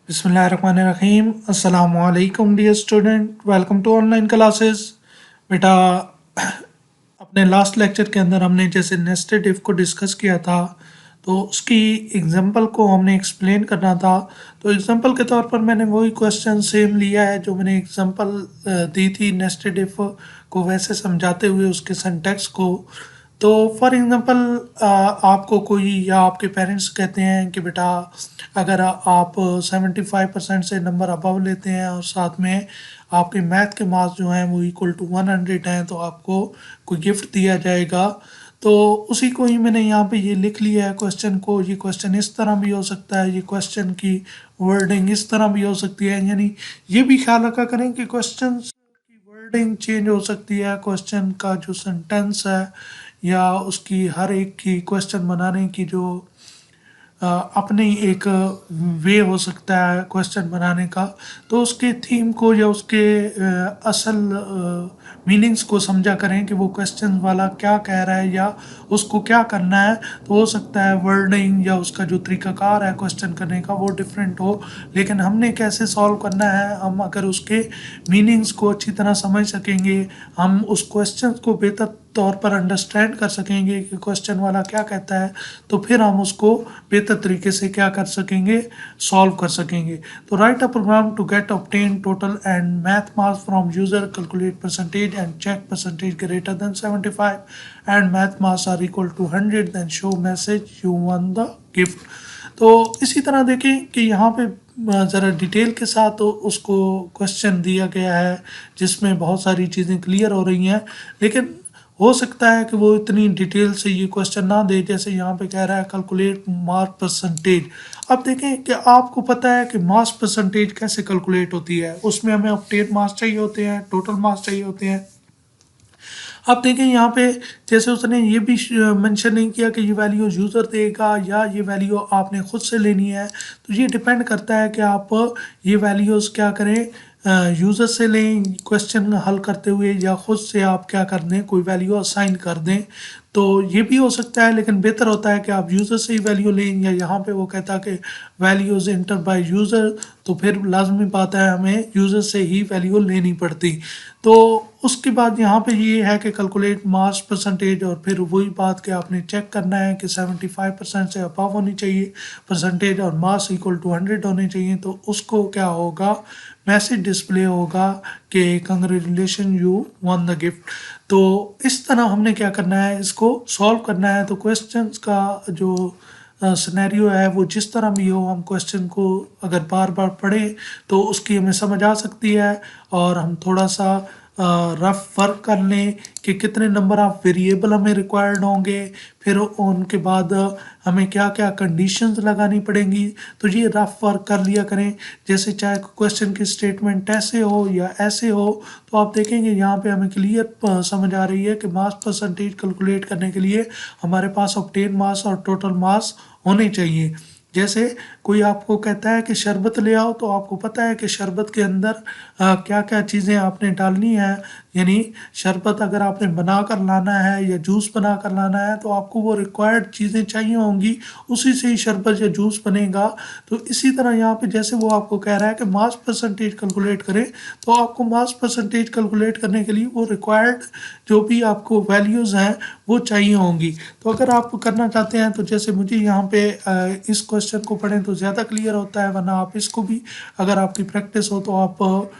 बिस्मिल्लाहिर्रहमानिर्रहीम अस्सलाम वालेकुम dear student, welcome to online classes. बेटा, अपने लास्ट लेक्चर के अंदर हमने जैसे नेस्टेड इफ को डिस्कस किया था, तो उसकी एग्जांपल को हमने एक्सप्लेन करना था। तो एग्जांपल के तौर पर मैंने वही क्वेश्चन सेम लिया है जो मैंने एग्जांपल दी थी नेस्टेड इफ को वैसे समझाते हुए उसके सिंटैक्स को। तो फॉर एग्जांपल आपको कोई या आपके पेरेंट्स कहते हैं कि बेटा, अगर आप 75% से नंबर अबव लेते हैं और साथ में आपके मैथ के मार्क्स जो हैं वो इक्वल टू 100 हैं, तो आपको कोई गिफ्ट दिया जाएगा। तो उसी को ही मैंने यहाँ पे ये लिख लिया है क्वेश्चन को। ये क्वेश्चन इस तरह भी हो सकता है, ये क्वेश्चन की वर्डिंग इस तरह भी हो सकती है। यानी ये भी ख्याल रखा करें कि क्वेश्चन की वर्डिंग चेंज हो सकती है, क्वेश्चन का जो सेंटेंस है या उसकी हर एक की क्वेश्चन बनाने की जो अपनी एक वे हो सकता है क्वेश्चन बनाने का। तो उसके थीम को या उसके असल मीनिंग्स को समझा करें कि वो क्वेश्चन वाला क्या कह रहा है या उसको क्या करना है। तो हो सकता है वर्डिंग या उसका जो तरीकाकार है क्वेश्चन करने का वो डिफरेंट हो, लेकिन हमने कैसे सॉल्व करना है, हम अगर उसके मीनिंग्स को अच्छी तरह समझ सकेंगे, हम उस क्वेश्चन को बेहतर तौर पर अंडरस्टैंड कर सकेंगे कि क्वेश्चन वाला क्या कहता है, तो फिर हम उसको बेहतर तरीके से क्या कर सकेंगे, सॉल्व कर सकेंगे। तो write a program to get obtain total and math marks from user, calculate percentage and check percentage greater than 75 and math marks are equal to 100, then show message you won the gift. तो इसी तरह देखें कि यहाँ पे ज़रा detail के साथ उसको क्वेश्चन दिया गया है जिसमें बहुत सारी चीज़ें क्लियर हो रही हैं, लेकिन हो सकता है कि वो इतनी डिटेल से ये क्वेश्चन ना दे। जैसे यहाँ पे कह रहा है कैलकुलेट मास परसेंटेज। अब देखें कि आपको पता है कि मास परसेंटेज कैसे कैलकुलेट होती है, उसमें हमें ऑब्टेन मास चाहिए होते हैं, टोटल मास चाहिए होते हैं। अब देखें यहाँ पे जैसे उसने ये भी मेंशन नहीं किया कि ये वैल्यू यूज़र देगा या ये वैल्यू आपने खुद से लेनी है। तो ये डिपेंड करता है कि आप ये वैल्यूज़ क्या करें, यूज़र से लें क्वेश्चन हल करते हुए, या खुद से आप क्या कर दें, कोई वैल्यू असाइन कर दें। तो ये भी हो सकता है, लेकिन बेहतर होता है कि आप यूज़र से ही वैल्यू लें। या यहाँ पे वो कहता है कि वैल्यूज़ इंटर बाय यूज़र, तो फिर लाजमी बात है हमें यूज़र से ही वैल्यू लेनी पड़ती। तो उसके बाद यहाँ पे ये है कि कैलकुलेट मास परसेंटेज, और फिर वही बात कि आपने चेक करना है कि 75% से अबव होनी चाहिए परसेंटेज और मास इक्वल टू 100 होने चाहिए। तो उसको क्या होगा, मैसेज डिस्प्ले होगा कि congratulation you won the gift. तो इस तरह हमने क्या करना है, इसको सॉल्व करना है। तो क्वेश्चंस का जो सिनेरियो है वो जिस तरह भी हो, हम क्वेश्चन को अगर बार बार पढ़ें तो उसकी हमें समझ आ सकती है, और हम थोड़ा सा रफ वर्क कर लें कि कितने नंबर ऑफ वेरिएबल हमें रिक्वायर्ड होंगे, फिर उनके बाद हमें क्या क्या कंडीशंस लगानी पड़ेंगी। तो ये रफ वर्क कर लिया करें। जैसे चाहे क्वेश्चन की स्टेटमेंट ऐसे हो या ऐसे हो, तो आप देखेंगे यहाँ पे हमें क्लियर समझ आ रही है कि मास परसेंटेज कैलकुलेट करने के लिए हमारे पास ऑब्टेन मास और टोटल मास होने चाहिए। जैसे कोई आपको कहता है कि शरबत ले आओ, तो आपको पता है कि शरबत के अंदर क्या क्या चीज़ें आपने डालनी है। यानी शरबत अगर आपने बना कर लाना है या जूस बना कर लाना है, तो आपको वो रिक्वायर्ड चीज़ें चाहिए होंगी, उसी से ही शरबत या जूस बनेगा। तो इसी तरह यहाँ पे जैसे वो आपको कह रहा है कि मास परसेंटेज कैलकुलेट करें, तो आपको मास परसेंटेज कैलकुलेट करने के लिए वो रिक्वायर्ड जो भी आपको वैल्यूज़ हैं वो चाहिए होंगी। तो अगर आप करना चाहते हैं, तो जैसे मुझे यहाँ पे इस क्वेश्चन को पढ़ें तो ज़्यादा क्लियर होता है, वरना आप इसको भी अगर आपकी प्रैक्टिस हो तो आप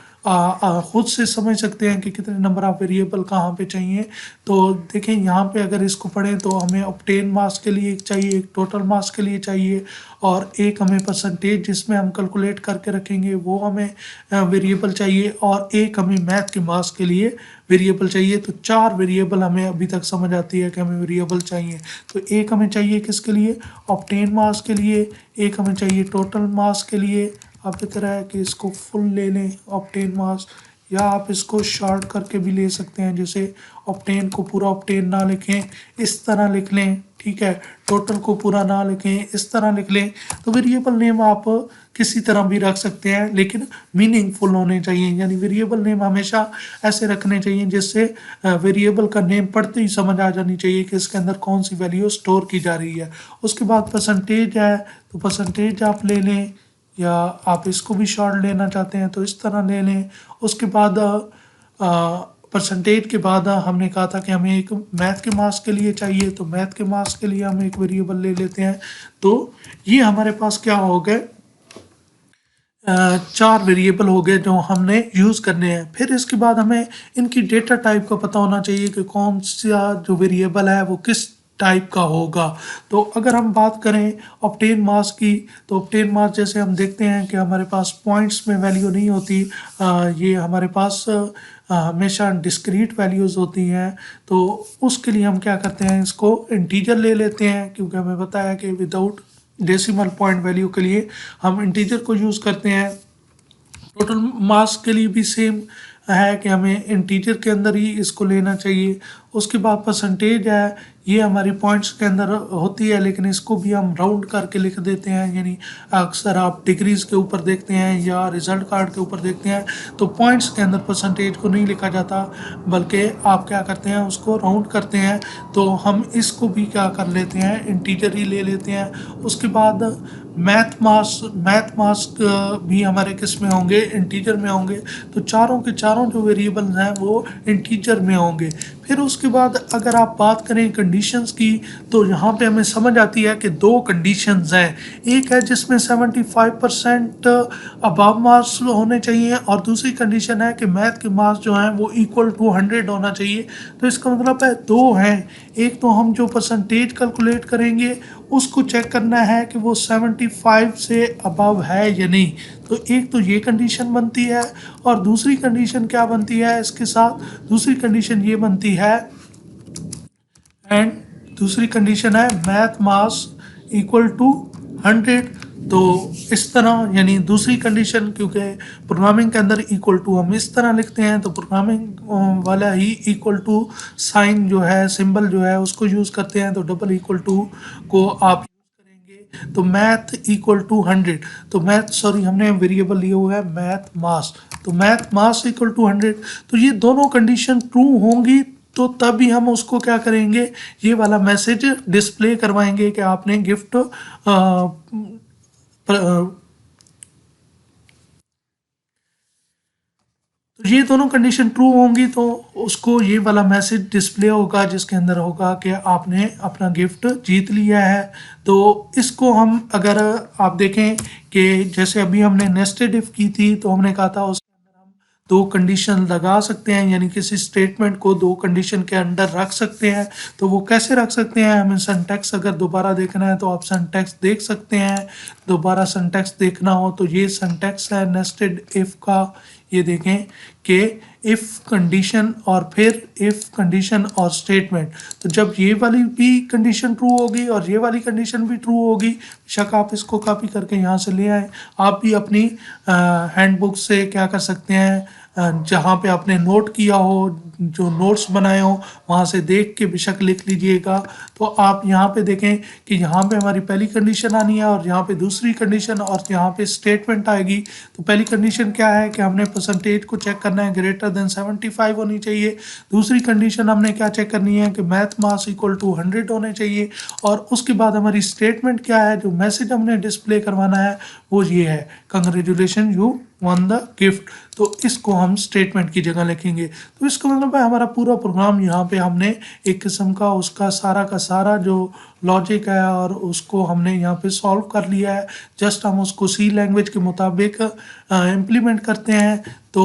खुद से समझ सकते हैं कि कितने नंबर ऑफ वेरिएबल कहाँ पे चाहिए। तो देखें यहाँ पे अगर इसको पढ़ें तो हमें ऑब्टेन मास के लिए एक चाहिए, एक टोटल मास के लिए चाहिए, और एक हमें परसेंटेज जिसमें हम कैलकुलेट करके रखेंगे वो हमें वेरिएबल चाहिए, और एक हमें मैथ के मास के लिए वेरिएबल चाहिए। तो 4 वेरिएबल हमें अभी तक समझ आती है कि हमें वेरिएबल चाहिए। तो एक हमें चाहिए किसके लिए, ऑब्टेन मास के लिए, एक हमें चाहिए टोटल मास के लिए। आप बेहतर है कि इसको फुल ले लें ऑब्टेन मास, या आप इसको शॉर्ट करके भी ले सकते हैं। जैसे ऑब्टेन को पूरा ऑब्टेन ना लिखें, इस तरह लिख लें, ठीक है। टोटल को पूरा ना लिखें, इस तरह लिख लें। तो वेरिएबल नेम आप किसी तरह भी रख सकते हैं, लेकिन मीनिंगफुल होने चाहिए। यानी वेरिएबल नेम हमेशा ऐसे रखने चाहिए जिससे वेरिएबल का नेम पढ़ते ही समझ आ जानी चाहिए कि इसके अंदर कौन सी वैल्यू स्टोर की जा रही है। उसके बाद परसेंटेज है, तो परसेंटेज आप ले लें, या आप इसको भी शॉर्ट लेना चाहते हैं तो इस तरह ले लें। उसके बाद परसेंटेज के बाद हमने कहा था कि हमें एक मैथ के मार्क्स के लिए चाहिए, तो मैथ के मार्क्स के लिए हम एक वेरिएबल ले लेते हैं। तो ये हमारे पास क्या हो गए, चार वेरिएबल हो गए जो हमने यूज़ करने हैं। फिर इसके बाद हमें इनकी डेटा टाइप का पता होना चाहिए कि कौन सा जो वेरिएबल है वो किस टाइप का होगा। तो अगर हम बात करें ऑब्टेन मार्क्स की, तो ऑब्टेन मार्क्स जैसे हम देखते हैं कि हमारे पास पॉइंट्स में वैल्यू नहीं होती, ये हमारे पास हमेशा डिस्क्रीट वैल्यूज़ होती हैं। तो उसके लिए हम क्या करते हैं, इसको इंटीजर ले लेते हैं, क्योंकि हमें पता है कि विदाउट डेसिमल पॉइंट वैल्यू के लिए हम इंटीजर को यूज़ करते हैं। टोटल मास के लिए भी सेम है कि हमें इंटीजर के अंदर ही इसको लेना चाहिए। उसके बाद परसेंटेज है, ये हमारी पॉइंट्स के अंदर होती है, लेकिन इसको भी हम राउंड करके लिख देते हैं। यानी अक्सर आप डिग्रीज के ऊपर देखते हैं या रिजल्ट कार्ड के ऊपर देखते हैं तो पॉइंट्स के अंदर परसेंटेज को नहीं लिखा जाता, बल्कि आप क्या करते हैं उसको राउंड करते हैं। तो हम इसको भी क्या कर लेते हैं, इंटीजर ही ले लेते हैं। उसके बाद मैथ मार्क्स भी हमारे किस में होंगे, इंटीजर में होंगे। तो चारों के चारों जो वेरिएबल्स हैं वो इंटीजर में होंगे। फिर उसके बाद अगर आप बात करें कंडीशंस की, तो यहाँ पे हमें समझ आती है कि दो कंडीशंस हैं। एक है जिसमें 75% अबव मार्क्स होने चाहिए, और दूसरी कंडीशन है कि मैथ के मार्क्स जो हैं वो इक्वल टू 100 होना चाहिए। तो इसका मतलब है दो हैं। एक तो हम जो परसेंटेज कैलकुलेट करेंगे उसको चेक करना है कि वो 75 से अबव है या नहीं। तो एक तो ये कंडीशन बनती है, और दूसरी कंडीशन क्या बनती है इसके साथ, दूसरी कंडीशन ये बनती है, एंड दूसरी कंडीशन है मैथ मास इक्वल टू 100। तो इस तरह, यानी दूसरी कंडीशन, क्योंकि प्रोग्रामिंग के अंदर इक्वल टू हम इस तरह लिखते हैं, तो प्रोग्रामिंग वाला ही इक्वल टू साइन जो है, सिंबल जो है उसको यूज़ करते हैं। तो डबल इक्वल टू को आप करेंगे तो मैथ इक्वल टू 100। तो मैथ, सॉरी, हमने वेरिएबल लिया हुआ है मैथ मास, तो मैथ मास इक्वल टू 100। तो ये दोनों कंडीशन ट्रू होंगी तो तभी हम उसको क्या करेंगे, ये वाला मैसेज डिस्प्ले करवाएंगे कि आपने गिफ्ट तो ये दोनों कंडीशन ट्रू होंगी तो उसको ये वाला मैसेज डिस्प्ले होगा, जिसके अंदर होगा कि आपने अपना गिफ्ट जीत लिया है। तो इसको हम, अगर आप देखें कि जैसे अभी हमने नेस्टेड इफ की थी, तो हमने कहा था उसके अंदर हम दो कंडीशन लगा सकते हैं, यानी किसी स्टेटमेंट को दो कंडीशन के अंदर रख सकते हैं। तो वो कैसे रख सकते हैं, हमें सिंटैक्स अगर दोबारा देखना है तो आप सिंटैक्स देख सकते हैं। दोबारा सिंटैक्स देखना हो तो ये सिंटैक्स है नेस्टेड इफ का, ये देखें कि इफ़ कंडीशन और फिर इफ़ कंडीशन और स्टेटमेंट। तो जब ये वाली भी कंडीशन ट्रू होगी और ये वाली कंडीशन भी ट्रू होगी, बेशक आप इसको कॉपी करके यहाँ से ले आए। आप भी अपनी हैंडबुक से क्या कर सकते हैं, जहाँ पे आपने नोट किया हो, जो नोट्स बनाए हो, वहाँ से देख के बेशक लिख लीजिएगा। तो आप यहाँ पे देखें कि यहाँ पे हमारी पहली कंडीशन आनी है, और यहाँ पे दूसरी कंडीशन, और यहाँ पे स्टेटमेंट आएगी। तो पहली कंडीशन क्या है कि हमने परसेंटेज को चेक करना है, ग्रेटर देन 75 होनी चाहिए। दूसरी कंडीशन हमने क्या चेक करनी है कि मैथ मास इक्वल टू 100 होने चाहिए। और उसके बाद हमारी स्टेटमेंट क्या है, जो मैसेज हमने डिस्प्ले करवाना है वो ये है, congratulation you won the gift. तो इसको हम स्टेटमेंट की जगह लिखेंगे। तो इसका मतलब है हमारा पूरा प्रोग्राम यहाँ पे हमने एक किस्म का उसका सारा का सारा जो लॉजिक है और उसको हमने यहाँ पे सॉल्व कर लिया है। जस्ट हम उसको सी लैंग्वेज के मुताबिक इम्प्लीमेंट करते हैं। तो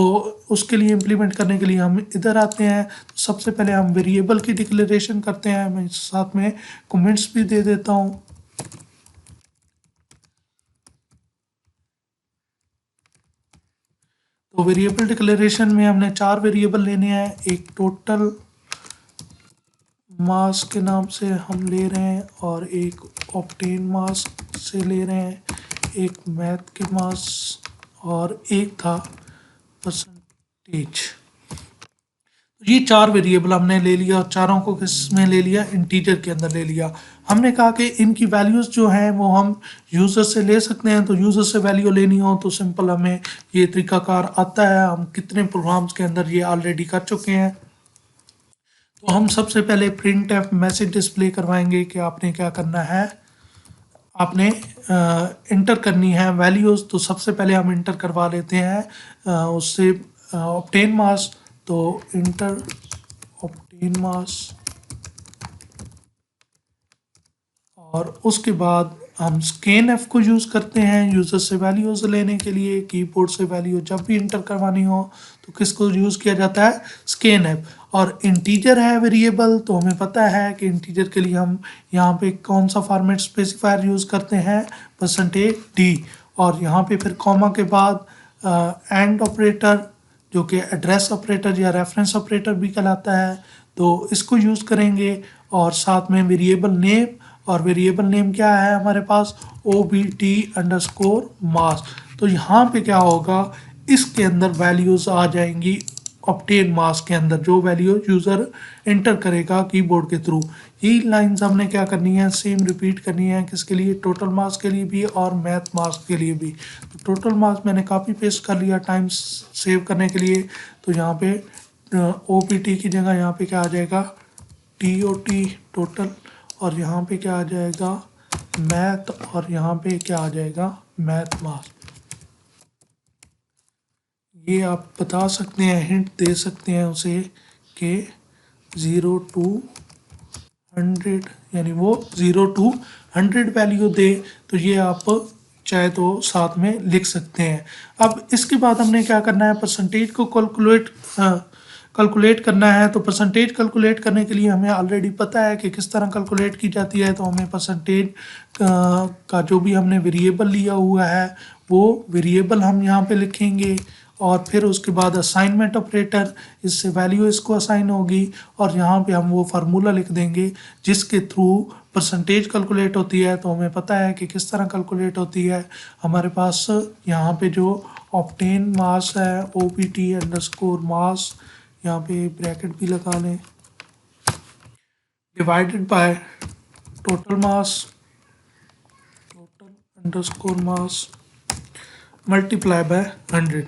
उसके लिए इम्प्लीमेंट करने के लिए हम इधर आते हैं। तो सबसे पहले हम वेरिएबल की डिक्लेरेशन करते हैं। मैं साथ में कमेंट्स भी दे देता हूँ। तो वेरिएबल डिक्लेरेशन में हमने चार वेरिएबल लेने हैं। एक टोटल मास के नाम से हम ले रहे हैं, और एक ऑब्टेन मास से ले रहे हैं, एक मैथ के मास, और एक था परसेंटेज। ये चार वेरिएबल हमने ले लिया, और चारों को किस में ले लिया, इंटीजर के अंदर ले लिया। हमने कहा कि इनकी वैल्यूज़ जो हैं वो हम यूज़र से ले सकते हैं। तो यूज़र से वैल्यू लेनी हो तो सिंपल हमें ये तरीकाकार आता है। हम कितने प्रोग्राम्स के अंदर ये ऑलरेडी कर चुके हैं। तो हम सबसे पहले प्रिंट एफ मैसेज डिस्प्ले करवाएंगे कि आपने क्या करना है, आपने इंटर करनी है वैल्यूज़। तो सबसे पहले हम इंटर करवा लेते हैं उससे ऑब्टेन मास। तो इंटर ऑब्टेन मास, और उसके बाद हम स्कैन एफ को यूज़ करते हैं यूज़र से वैल्यूज़ लेने के लिए। कीबोर्ड से वैल्यू जब भी इंटर करवानी हो तो किसको यूज़ किया जाता है, स्कैन एफ। और इंटीजर है वेरिएबल, तो हमें पता है कि इंटीजर के लिए हम यहाँ पे कौन सा फॉर्मेट स्पेसिफायर यूज़ करते हैं, %d। और यहाँ पे फिर कॉमा के बाद एंड ऑपरेटर, जो कि एड्रेस ऑपरेटर या रेफरेंस ऑपरेटर भी कहलाता है, तो इसको यूज़ करेंगे। और साथ में वेरिएबल नेम, और वेरिएबल नेम क्या है हमारे पास, obt_mass। तो यहाँ पे क्या होगा, इसके अंदर वैल्यूज़ आ जाएंगी ऑब्टेन मास के अंदर, जो वैल्यू यूज़र इंटर करेगा कीबोर्ड के थ्रू। यही लाइंस हमने क्या करनी है, सेम रिपीट करनी है, किसके लिए, टोटल मास के लिए भी और मैथ मास के लिए भी। तो टोटल मास मैंने कॉपी पेस्ट कर लिया टाइम सेव करने के लिए। तो यहाँ पे OPT की जगह यहाँ पे क्या आ जाएगा, TOT टोटल, और यहाँ पे क्या आ जाएगा, मैथ, और यहाँ पे क्या आ जाएगा, मैथ मास। ये आप बता सकते हैं, हिंट दे सकते हैं उसे कि 0 to 100, यानी वो 0 to 100 वैल्यू दे। तो ये आप चाहे तो साथ में लिख सकते हैं। अब इसके बाद हमने क्या करना है, परसेंटेज को कैलकुलेट करना है। तो परसेंटेज कैलकुलेट करने के लिए हमें ऑलरेडी पता है कि किस तरह कैलकुलेट की जाती है। तो हमें परसेंटेज का जो भी हमने वेरिएबल लिया हुआ है वो वेरिएबल हम यहाँ पे लिखेंगे, और फिर उसके बाद असाइनमेंट ऑपरेटर, इससे वैल्यू इसको असाइन होगी, और यहाँ पे हम वो फार्मूला लिख देंगे जिसके थ्रू परसेंटेज कैलकुलेट होती है। तो हमें पता है कि किस तरह कैलकुलेट होती है। हमारे पास यहाँ पे जो ऑब्टेन मास है, OPT_mass, यहाँ पे ब्रैकेट भी लगा लें, divided by total mass, total mass multiply by 100।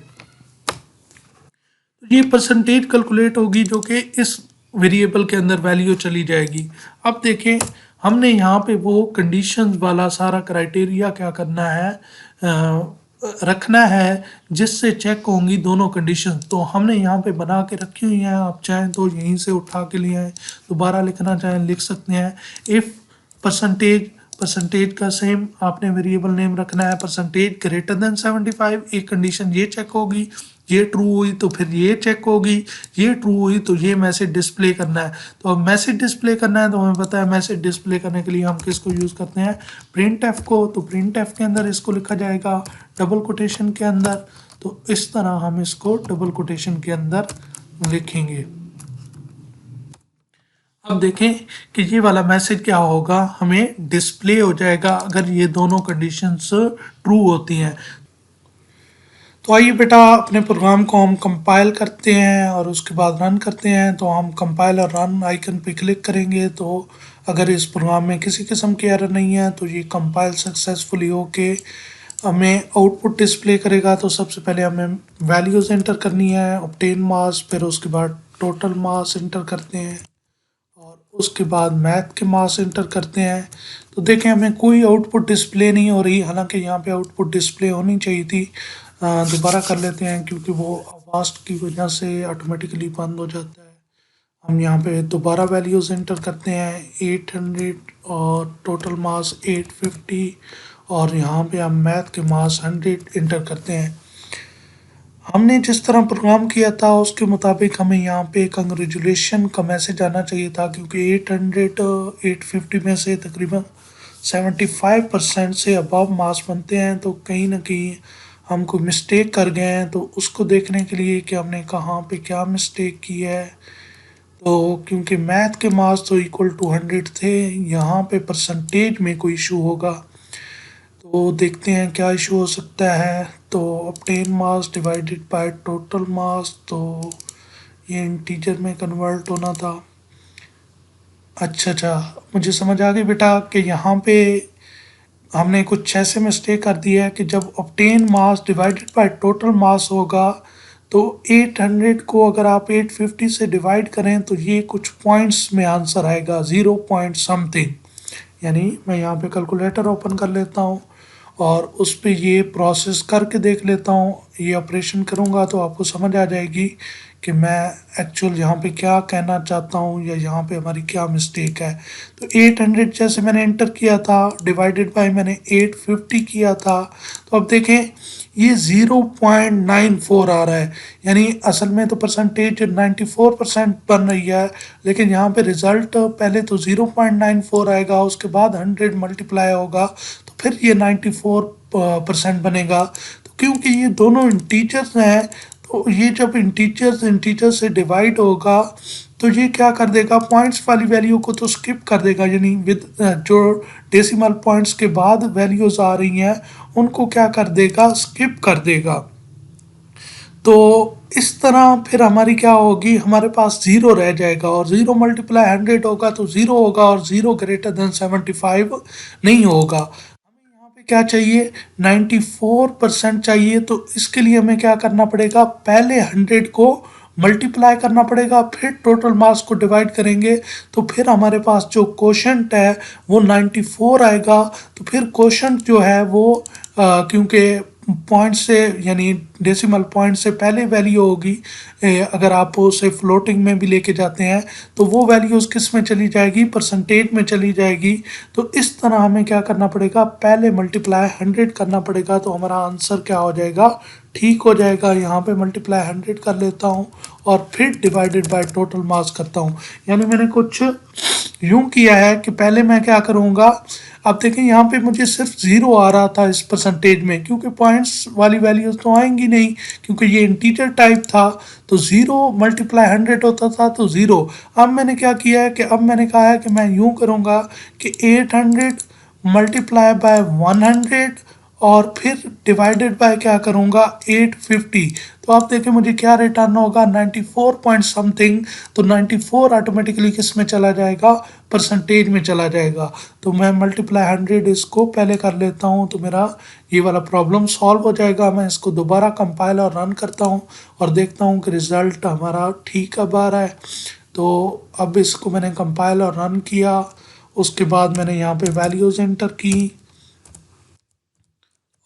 ये परसेंटेज कैलकुलेट होगी जो कि इस वेरिएबल के अंदर वैल्यू चली जाएगी। अब देखें, हमने यहाँ पे वो कंडीशंस वाला सारा क्राइटेरिया क्या करना है, रखना है, जिससे चेक होंगी दोनों कंडीशन। तो हमने यहाँ पे बना के रखी हुई हैं, आप चाहें तो यहीं से उठा के लिए आए, दोबारा लिखना चाहें लिख सकते हैं। इफ़ परसेंटेज का सेम आपने वेरिएबल नेम रखना है, %greater than 75, एक कंडीशन ये चेक होगी, ये ट्रू हुई तो फिर ये चेक होगी, ये ट्रू हुई तो ये मैसेज डिस्प्ले करना है। तो अब मैसेज डिस्प्ले करना है तो हमें पता है मैसेज डिस्प्ले करने के लिए हम किसको यूज़ करते हैं, प्रिंट एफ को। तो प्रिंट एफ के अंदर इसको लिखा जाएगा डबल कोटेशन के अंदर। तो इस तरह हम इसको डबल कोटेशन के अंदर लिखेंगे। अब देखें कि ये वाला मैसेज क्या होगा, हमें डिस्प्ले हो जाएगा अगर ये दोनों कंडीशंस ट्रू होती हैं। तो आइए बेटा, अपने प्रोग्राम को हम कंपाइल करते हैं और उसके बाद रन करते हैं। तो हम कंपाइल और रन आइकन पे क्लिक करेंगे। तो अगर इस प्रोग्राम में किसी किस्म की एरर नहीं है तो ये कंपाइल सक्सेसफुली होके हमें आउटपुट डिस्प्ले करेगा। तो सबसे पहले हमें वैल्यूज़ एंटर करनी है, ऑब्टेन मास, फिर उसके बाद टोटल मास एंटर करते हैं, और उसके बाद मैथ के मास एंटर करते हैं। तो देखें, हमें कोई आउटपुट डिस्प्ले नहीं हो रही, हालांकि यहाँ पे आउटपुट डिस्प्ले होनी चाहिए थी। दोबारा कर लेते हैं क्योंकि वो आवाज़ की वजह से ऑटोमेटिकली बंद हो जाता है। हम यहाँ पे दोबारा वैल्यूज़ एंटर करते हैं, 800 और टोटल मास 850, और यहाँ पे हम मैथ के मास 100 एंटर करते हैं। हमने जिस तरह प्रोग्राम किया था उसके मुताबिक हमें यहाँ पे कंग्रेचुलेशन का मैसेज आना चाहिए था, क्योंकि 850 में से तकरीबन 75% से अबव मास बनते हैं। तो कहीं ना कहीं हम कोई मिस्टेक कर गए हैं, तो उसको देखने के लिए कि हमने कहाँ पे क्या मिस्टेक की है। तो क्योंकि मैथ के मार्क्स तो इक्वल टू 100 थे, यहाँ पे परसेंटेज में कोई इशू होगा। तो देखते हैं क्या इशू हो सकता है। तो obtain marks divided by total marks, तो ये इंटीजर में कन्वर्ट होना था। अच्छा, मुझे समझ आ गई बेटा कि यहाँ पे हमने कुछ ऐसे मिस्टेक कर दिया है कि जब obtain mass divided by total मास होगा तो 800 को अगर आप 850 से डिवाइड करें तो ये कुछ पॉइंट्स में आंसर आएगा, 0 पॉइंट समथिंग। यानी मैं यहाँ पे कैलकुलेटर ओपन कर लेता हूँ और उस पे ये प्रोसेस करके देख लेता हूँ, ये ऑपरेशन करूँगा तो आपको समझ आ जाएगी कि मैं एक्चुअल यहाँ पे क्या कहना चाहता हूँ या यहाँ पे हमारी क्या मिस्टेक है। तो 800 जैसे मैंने एंटर किया था, डिवाइडेड बाय मैंने 850 किया था, तो अब देखें ये 0.94 आ रहा है, यानी असल में तो परसेंटेज 94% बन रही है, लेकिन यहाँ पे रिजल्ट पहले तो 0.94 आएगा, उसके बाद 100 मल्टीप्लाई होगा तो फिर ये 94% बनेगा। तो क्योंकि ये दोनों इंटीजर्स हैं, तो ये जब इंटीजर से डिवाइड होगा तो ये क्या कर देगा, पॉइंट्स वाली वैल्यू को तो स्किप कर देगा, यानी विद जो डेसिमल पॉइंट्स के बाद वैल्यूज आ रही हैं उनको क्या कर देगा, स्किप कर देगा। तो इस तरह फिर हमारी क्या होगी, हमारे पास ज़ीरो रह जाएगा और ज़ीरो मल्टीप्लाई 100 होगा तो ज़ीरो होगा और ज़ीरो ग्रेटर देन 75 नहीं होगा। हमें यहाँ पे क्या चाहिए, 94% चाहिए। तो इसके लिए हमें क्या करना पड़ेगा, पहले 100 को मल्टीप्लाई करना पड़ेगा, फिर टोटल मास को डिवाइड करेंगे तो फिर हमारे पास जो कोशंट है वो 94 आएगा। तो फिर कोशंट जो है वो क्योंकि पॉइंट से यानी डेसिमल पॉइंट से पहले वैल्यू होगी, अगर आप उसे फ्लोटिंग में भी लेके जाते हैं तो वो वैल्यूज़ किस में चली जाएगी, परसेंटेज में चली जाएगी। तो इस तरह हमें क्या करना पड़ेगा, पहले मल्टीप्लाई 100 करना पड़ेगा, तो हमारा आंसर क्या हो जाएगा, ठीक हो जाएगा। यहाँ पे मल्टीप्लाई 100 कर लेता हूँ और फिर डिवाइडेड बाय टोटल मास करता हूँ, यानी मैंने कुछ यूं किया है कि पहले मैं क्या करूँगा, अब देखें यहाँ पे मुझे सिर्फ ज़ीरो आ रहा था इस परसेंटेज में, क्योंकि पॉइंट्स वाली वैल्यूज़ तो आएंगी नहीं क्योंकि ये इंटीजर टाइप था। तो ज़ीरो मल्टीप्लाई 100 होता था तो ज़ीरो। अब मैंने क्या किया है कि अब मैंने कहा है कि मैं यूँ करूँगा कि 800 मल्टीप्लाई बाय 100 और फिर डिवाइडेड बाय क्या करूँगा, 850। तो आप देखें मुझे क्या रिटर्न होगा, 94 पॉइंट समथिंग। तो 94 ऑटोमेटिकली किस में चला जाएगा, परसेंटेज में चला जाएगा। तो मैं मल्टीप्लाई 100 इसको पहले कर लेता हूँ तो मेरा ये वाला प्रॉब्लम सॉल्व हो जाएगा। मैं इसको दोबारा कंपाइल और रन करता हूँ और देखता हूँ कि रिज़ल्ट हमारा ठीक अब आ रहा है। तो अब इसको मैंने कंपाइल और रन किया, उसके बाद मैंने यहाँ पे वैल्यूज़ एंटर की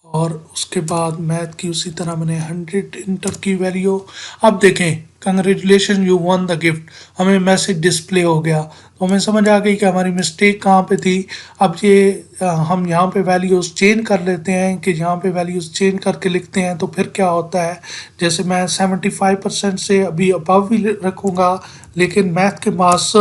और उसके बाद मैथ की उसी तरह मैंने 100 इंटर की वैल्यू। अब देखें, congratulation you won the gift, हमें मैसेज डिस्प्ले हो गया। तो हमें समझ आ गई कि हमारी मिस्टेक कहाँ पे थी। अब ये हम यहाँ पे वैल्यूज़ चेंज कर लेते हैं कि यहाँ पे वैल्यूज़ चेंज करके लिखते हैं तो फिर क्या होता है, जैसे मैं 75% से अभी अबव भी रखूँगा, लेकिन मैथ के मार्क्स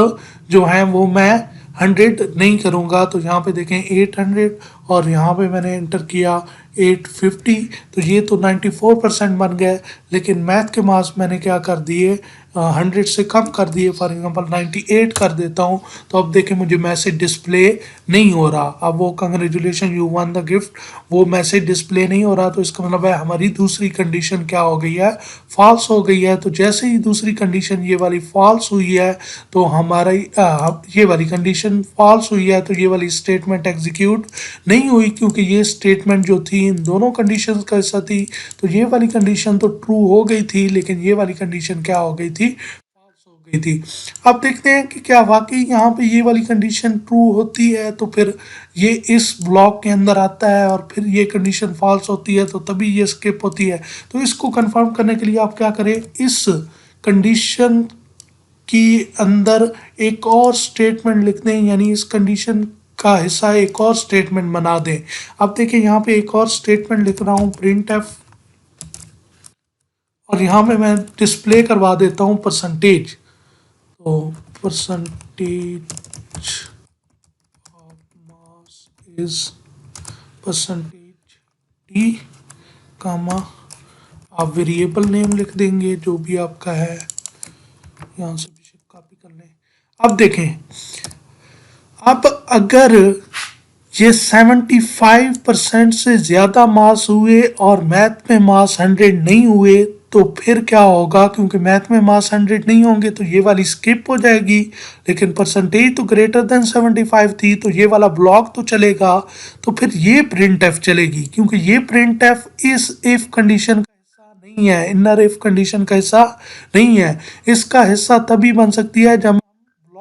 जो हैं वो मैं 100 नहीं करूँगा। तो यहाँ पे देखें 800 और यहाँ पे मैंने इंटर किया 850, तो ये तो 94% बन गए, लेकिन मैथ के मार्क्स मैंने क्या कर दिए, 100 से कम कर दिए, फॉर एग्जांपल 98 कर देता हूँ। तो अब देखें मुझे मैसेज डिस्प्ले नहीं हो रहा, अब वो congratulation you won the gift वो मैसेज डिस्प्ले नहीं हो रहा। तो इसका मतलब है हमारी दूसरी कंडीशन क्या हो गई है, फॉल्स हो गई है। तो जैसे ही दूसरी कंडीशन ये वाली फॉल्स हुई है तो हमारी ये वाली कंडीशन फॉल्स हुई है, तो ये वाली स्टेटमेंट एग्जीक्यूट नहीं हुई, क्योंकि ये स्टेटमेंट जो थी इन दोनों कंडीशंस का हिस्सा थी। तो ये वाली कंडीशन तो ट्रू हो गई थी, लेकिन ये वाली कंडीशन क्या हो गई थी, फॉल्स हो गई थी। अब देखते हैं कि क्या वाकई यहाँ पे ये वाली कंडीशन ट्रू होती है, तो फिर ये इस ब्लॉक के अंदर आता है, और फिर ये कंडीशन फॉल्स होती है तो तभी ये स्किप होती है। तो इसको कंफर्म करने के लिए आप क्या करें, इस कंडीशन की अंदर एक और स्टेटमेंट लिख दें, यानी इस कंडीशन का हिस्सा एक और स्टेटमेंट बना दें। अब देखिए यहाँ पे एक और स्टेटमेंट लिख रहा हूँ प्रिंट एफ, और यहाँ पे मैं डिस्प्ले करवा देता हूँ परसेंटेज। तो percentage of mass is percentage T comma, आप वेरिएबल नेम लिख देंगे जो भी आपका है, यहाँ से भी कॉपी कर लें। अब देखें, अब अगर ये 75% से ज़्यादा मार्क्स हुए और मैथ में मार्क्स 100 नहीं हुए तो फिर क्या होगा, क्योंकि मैथ में मार्क्स 100 नहीं होंगे तो ये वाली स्किप हो जाएगी, लेकिन परसेंटेज तो ग्रेटर देन 75 थी तो ये वाला ब्लॉक तो चलेगा। तो फिर ये प्रिंट एफ चलेगी, क्योंकि ये प्रिंट एफ इस इफ कंडीशन का हिस्सा नहीं है, इनर इफ कंडीशन का हिस्सा नहीं है। इसका हिस्सा तभी बन सकती है जब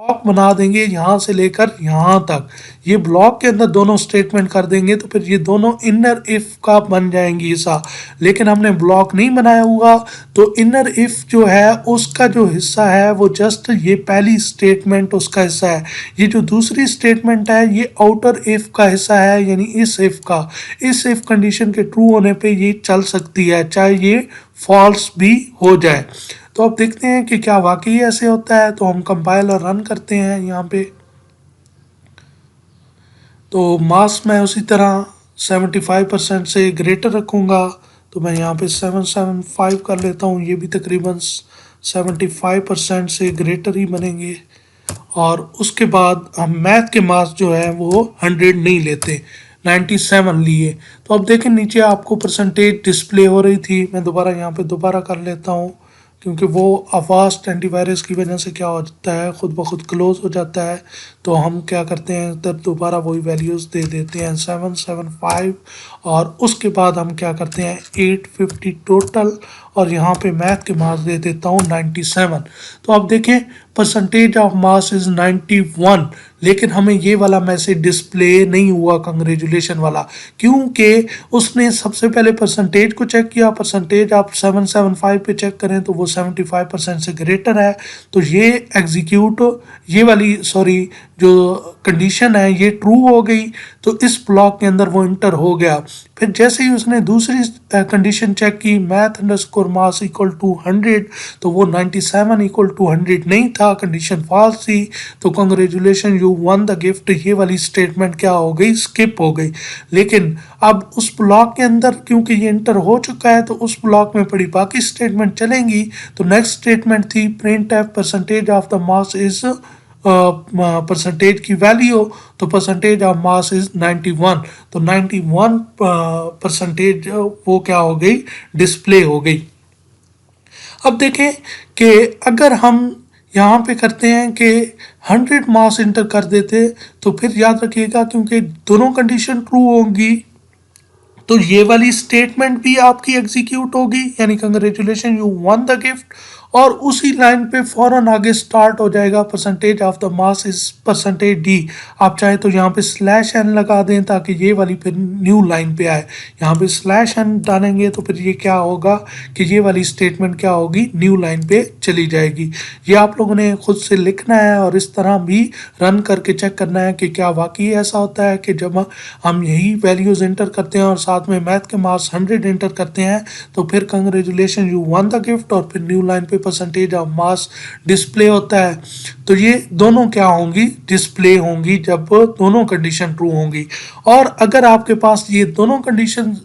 ब्लॉक बना देंगे यहाँ से लेकर यहाँ तक, ये ब्लॉक के अंदर दोनों स्टेटमेंट कर देंगे तो फिर ये दोनों इनर इफ का बन जाएंगी हिस्सा। लेकिन हमने ब्लॉक नहीं बनाया हुआ, तो इनर इफ जो है उसका जो हिस्सा है वो जस्ट ये पहली स्टेटमेंट उसका हिस्सा है, ये जो दूसरी स्टेटमेंट है ये आउटर इफ का हिस्सा है, यानी इस इफ का, इस इफ कंडीशन के ट्रू होने पे ये चल सकती है, चाहे ये फॉल्स भी हो जाए। तो अब देखते हैं कि क्या वाकई ऐसे होता है। तो हम कंपाइल और रन करते हैं यहाँ पे। तो मास मैं उसी तरह 75% से ग्रेटर रखूँगा, तो मैं यहाँ पे 775 कर लेता हूँ, ये भी तकरीबन 75% से ग्रेटर ही बनेंगे। और उसके बाद हम मैथ के मास जो है वो 100 नहीं लेते, 97 लिए। तो अब देखें नीचे आपको परसेंटेज डिस्प्ले हो रही थी, मैं दोबारा यहाँ पे दोबारा कर लेता हूँ, क्योंकि वो अवास्ट एंटीवायरस की वजह से क्या हो जाता है, खुद ब खुद क्लोज हो जाता है। तो हम क्या करते हैं, तब दोबारा वही वैल्यूज़ दे देते हैं 775, और उसके बाद हम क्या करते हैं 850 टोटल, और यहाँ पे मैथ के मार्क्स दे देता हूँ 97। तो अब देखें परसेंटेज ऑफ मास इज़ 91, लेकिन हमें ये वाला मैसेज डिस्प्ले नहीं हुआ कंग्रेचुलेशन वाला, क्योंकि उसने सबसे पहले परसेंटेज को चेक किया। परसेंटेज आप 775 पे चेक करें तो वो 75% से ग्रेटर है, तो ये एग्जीक्यूट, ये वाली सॉरी जो कंडीशन है ये ट्रू हो गई, तो इस ब्लॉक के अंदर वो इंटर हो गया। फिर जैसे ही उसने दूसरी कंडीशन चेक की, math underscore marks equal to 100, तो वो 97 इक्वल टू 100 नहीं था, कंडीशन फॉल्स थी। तो congratulation you won the gift, ये वाली स्टेटमेंट क्या हो गई, स्किप हो गई। लेकिन अब उस ब्लॉक के अंदर क्योंकि ये इंटर हो चुका है, तो उस ब्लॉक में पड़ी बाकी स्टेटमेंट चलेंगी। तो नेक्स्ट स्टेटमेंट थी print F percentage of the mass is percentage की वैल्यू, तो परसेंटेज ऑफ मास इज 91, तो 91 परसेंटेज वो क्या हो गई, डिस्प्ले हो गई। अब देखें कि अगर हम यहाँ पे करते हैं कि 100 मास इंटर कर देते, तो फिर याद रखिएगा क्योंकि दोनों कंडीशन ट्रू होंगी, तो ये वाली स्टेटमेंट भी आपकी एग्जीक्यूट होगी, यानी congratulation you won the gift, और उसी लाइन पे फौरन आगे स्टार्ट हो जाएगा percentage of the mass is percentage D. आप चाहे तो यहाँ पे स्लैश एन लगा दें ताकि ये वाली फिर न्यू लाइन पे आए, यहाँ पे स्लैश एन डालेंगे तो फिर ये क्या होगा कि ये वाली स्टेटमेंट क्या होगी, न्यू लाइन पे चली जाएगी। ये आप लोगों ने खुद से लिखना है और इस तरह भी रन करके चेक करना है कि क्या वाकई ऐसा होता है कि जब हम यही वैल्यूज़ एंटर करते हैं और साथ में मैथ के मार्क्स 100 एंटर करते हैं, तो फिर congratulation you won the gift, और फिर न्यू लाइन पे परसेंटेज ऑफ मास डिस्प्ले होता है। तो ये दोनों क्या होंगी, डिस्प्ले होंगी जब दोनों कंडीशन ट्रू होंगी। और अगर आपके पास ये दोनों कंडीशन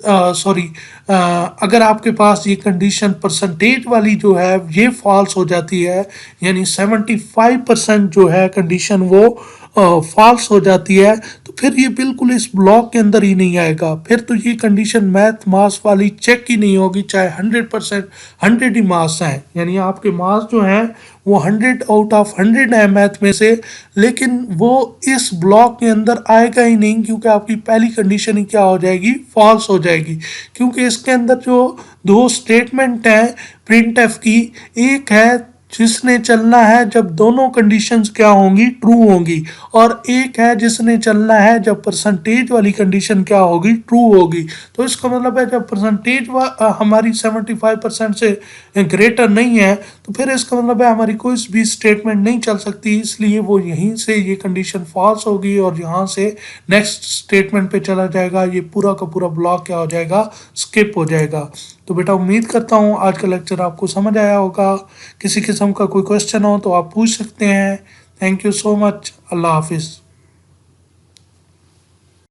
अगर आपके पास ये कंडीशन परसेंटेज वाली जो है ये फॉल्स हो जाती है, यानी 75% जो है कंडीशन वो फॉल्स हो जाती है, तो फिर ये बिल्कुल इस ब्लॉक के अंदर ही नहीं आएगा। फिर तो ये कंडीशन मैथ मास वाली चेक ही नहीं होगी, चाहे 100% 100 ही मास हैं, यानी आपके मास जो हैं वो 100 आउट ऑफ 100 है मैथ में से, लेकिन वो इस ब्लॉक के अंदर आएगा ही नहीं, क्योंकि आपकी पहली कंडीशन ही क्या हो जाएगी, फॉल्स हो जाएगी। क्योंकि इसके अंदर जो दो स्टेटमेंट हैं प्रिंट एफ की, एक है जिसने चलना है जब दोनों कंडीशंस क्या होंगी, ट्रू होंगी, और एक है जिसने चलना है जब परसेंटेज वाली कंडीशन क्या होगी, ट्रू होगी। तो इसका मतलब है जब परसेंटेज हमारी 75% से ग्रेटर नहीं है, तो फिर इसका मतलब है हमारी कोई भी स्टेटमेंट नहीं चल सकती, इसलिए वो यहीं से ये कंडीशन फॉल्स होगी और यहाँ से नेक्स्ट स्टेटमेंट पे चला जाएगा, ये पूरा का पूरा ब्लॉक क्या हो जाएगा, स्किप हो जाएगा। तो बेटा उम्मीद करता हूँ आज का लेक्चर आपको समझ आया होगा। किसी किस्म का कोई क्वेश्चन हो तो आप पूछ सकते हैं। Thank you so much. Allah हाफिज़।